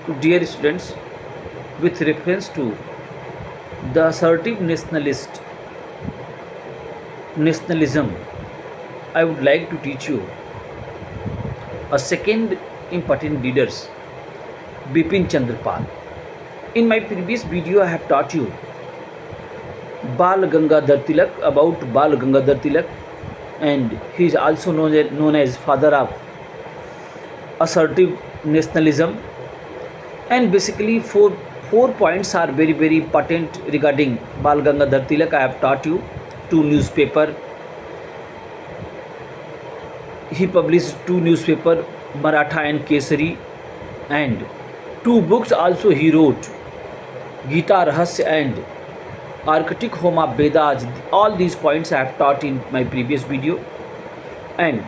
to dear students, with reference to the assertive nationalism, I would like to teach you a second important leaders, Bipin Chandra. In my previous video, I have taught you Bal Gangadhar Tilak, about Bal Gangadhar Tilak, and he is also known as father of assertive nationalism. And basically, four points are very important regarding Bal Gangadhar Tilak. I have taught you two newspaper. He published two newspaper, Maratha and Kesari, and two books also he wrote, Gita Rahasya and Arctic Home of Vedas. All these points I have taught in my previous video. And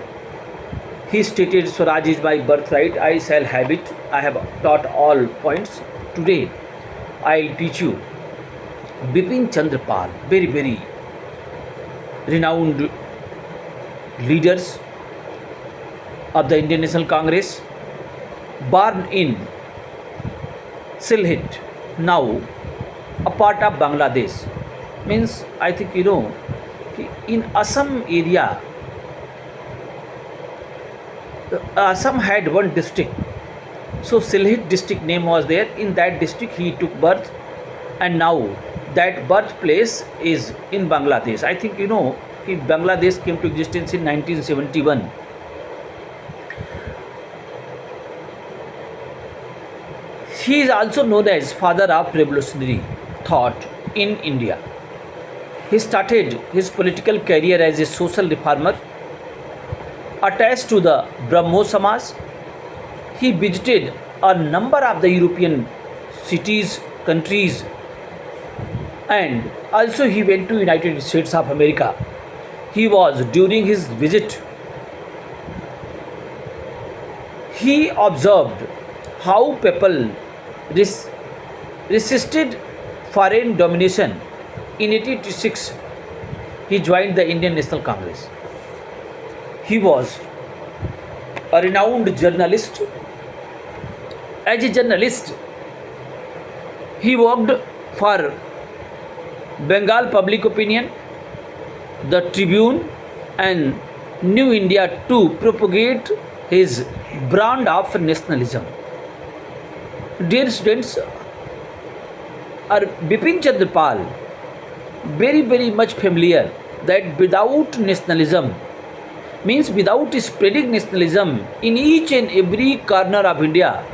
he stated, Swaraj is my birthright, I shall have it. I have taught all points. Today I will teach you Bipin Chandra, very renowned leaders of the Indian National Congress, born in Sylhet, now a part of Bangladesh. Means, I think you know, in Assam area, Assam had one district. So Sylhet district name was there. In that district he took birth, and now that birthplace is in Bangladesh. I think you know, Bangladesh came to existence in 1971. He is also known as father of revolutionary thought in India. He started his political career as a social reformer attached to the Brahmo Samaj. He visited a number of the European cities, countries, and also he went to United States of America. During his visit, he observed how people resisted foreign domination. In 1886, he joined the Indian National Congress. He was a renowned journalist. As a journalist, he worked for Bengal Public Opinion, the Tribune, and New India to propagate his brand of nationalism. Dear students, Bipin Chandra very much familiar that without nationalism, means without spreading nationalism in each and every corner of India,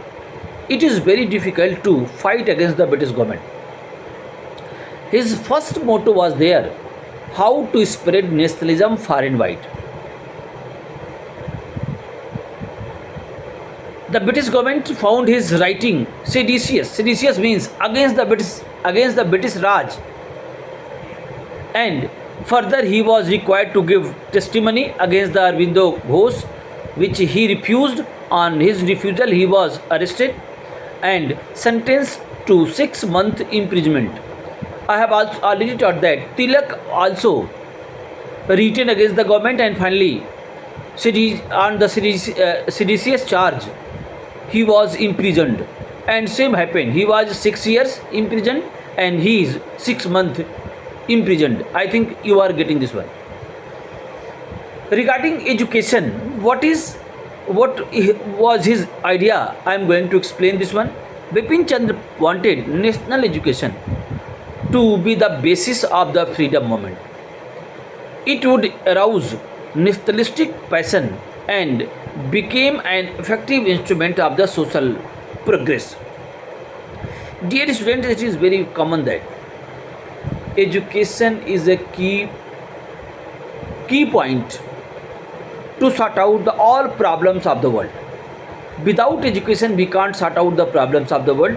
it is very difficult to fight against the British government. His first motto was there, how to spread nationalism far and wide. The British government found his writing seditious. Seditious means against the British Raj. And further, he was required to give testimony against the Arvindo Ghosh, which he refused. On his refusal, he was arrested and sentenced to 6 month imprisonment. I have also already taught that Tilak also written against the government, and finally, on the seditious charge, he was imprisoned. And same happened. He was 6 years imprisoned, and he is 6 months imprisoned. I think you are getting this one. Regarding education, what was his idea? I am going to explain this one. Bipin Chandra wanted national education to be the basis of the freedom movement. It would arouse nationalistic passion and became an effective instrument of the social progress. Dear students, it is very common that education is a key point to sort out all problems of the world. Without education, we can't sort out the problems of the world.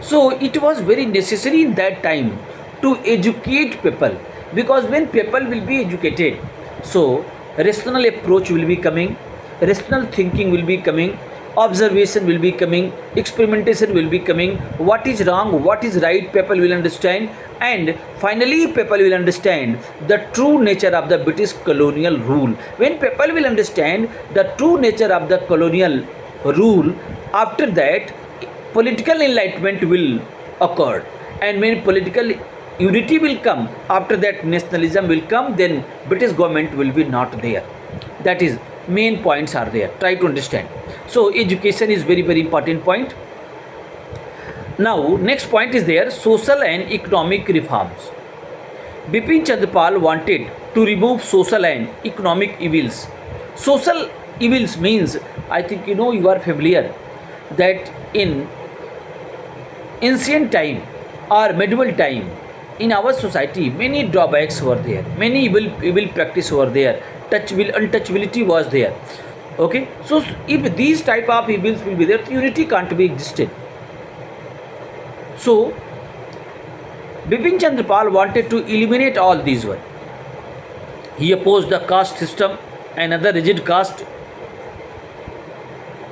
So it was very necessary in that time to educate people, because when people will be educated, so rational approach will be coming, rational thinking will be coming, observation will be coming, experimentation will be coming, what is wrong, what is right, people will understand, and finally people will understand the true nature of the British colonial rule. When people will understand the true nature of the colonial rule, after that political enlightenment will occur, and when political unity will come, after that nationalism will come, then British government will be not there. That is, main points are there, try to understand. So education is very very important point. Now next point is there, social and economic reforms. Bipin Chandra wanted to remove social and economic evils. Social evils means, I think you are familiar that in ancient time or medieval time, in our society many drawbacks were there, many evil practice were there, untouchability was there. Okay, so if these type of evils will be there, unity can't be existed. So Bipin Chandra wanted to eliminate all these one. He opposed the caste system and other rigid caste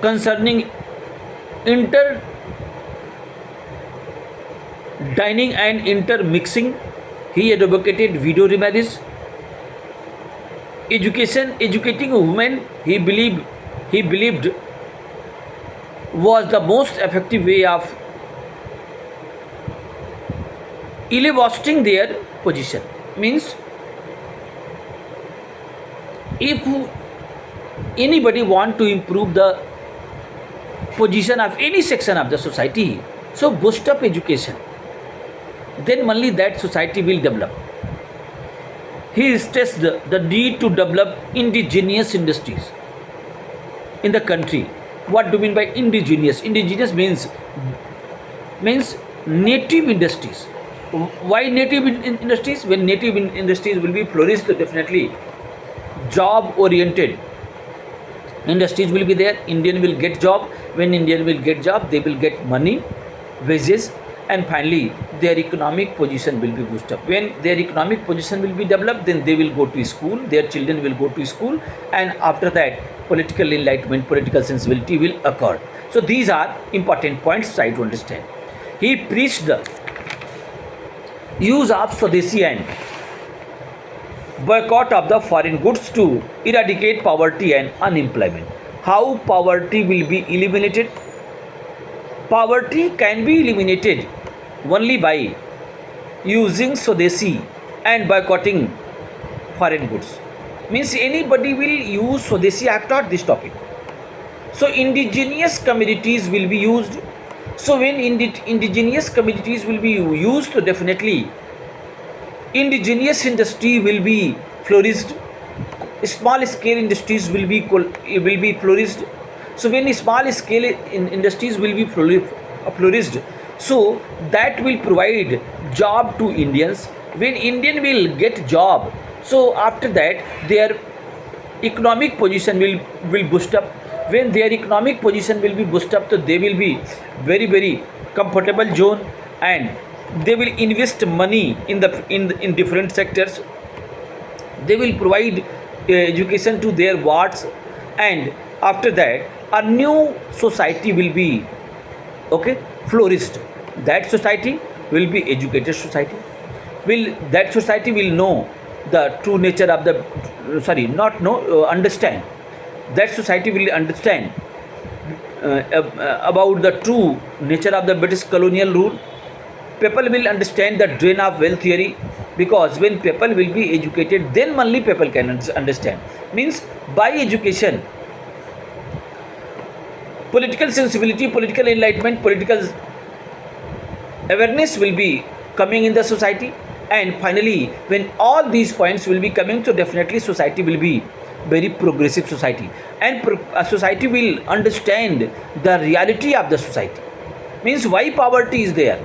concerning dining and intermixing. He advocated video remarriage. Educating women, he believed was the most effective way of elevating their position. Means, if anybody want to improve the position of any section of the society, so boost up education, then only that society will develop. He stressed the need to develop indigenous industries in the country. What do you mean by indigenous? Indigenous means native industries. Why native industries? When native industries will be flourished, definitely job oriented industries will be there. Indian will get job. When Indian will get job, they will get money, wages, and finally their economic position will be boosted up. When their economic position will be developed, then they will go to school, their children will go to school, and after that political enlightenment, political sensibility will occur. So these are important points try to understand. He preached the use of Swadeshi and boycott of the foreign goods to eradicate poverty and unemployment. How poverty will be eliminated? Poverty can be eliminated only by using Swadeshi and boycotting foreign goods. Means anybody will use Swadeshi. I have taught this topic. So indigenous communities will be used. So when indigenous communities will be used, so definitely indigenous industry will be flourished. Small scale industries will be flourished. So when small scale industries will be flourished, so that will provide job to Indians. When Indian will get job, so after that their economic position will boost up. When their economic position will be boosted up, so they will be very very comfortable zone, and they will invest money in different sectors. They will provide education to their wards, and after that a new society will be flourished. That society will be educated society. That society will know the true nature of the understand. That society will understand about the true nature of the British colonial rule. People will understand the drain of wealth theory, because when people will be educated, then only people can understand. Means by education, political sensibility, political enlightenment, political awareness will be coming in the society, and finally when all these points will be coming, so definitely society will be very progressive society, and a society will understand the reality of the society. Means why poverty is there?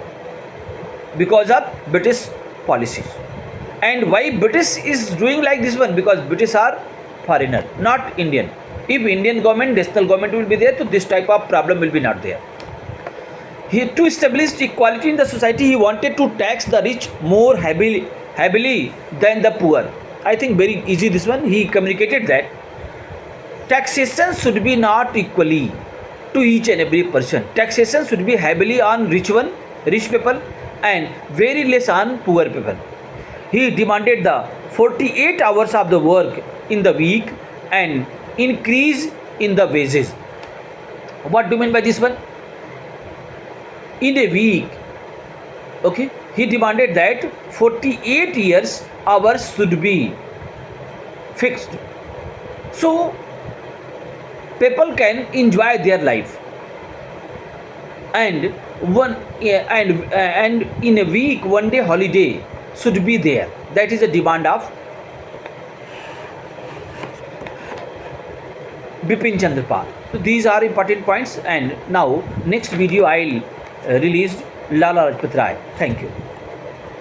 Because of British policies. And why British is doing like this one? Because British are foreigner, not Indian. If Indian government, national government will be there, so this type of problem will be not there. To establish equality in the society, he wanted to tax the rich more heavily than the poor. I think very easy this one. He communicated that taxation should be not equally to each and every person. Taxation should be heavily on rich people, and very less on poor people. He demanded the 48 hours of the work in the week and increase in the wages. What do you mean by this one? in a week. Okay, he demanded that 48 years hours should be fixed, so people can enjoy their life. And one and in a week, one day holiday should be there. That is a demand of Bipin Chandra. So these are important points. And now next video I'll release Lala Rajpat Rai. Thank you.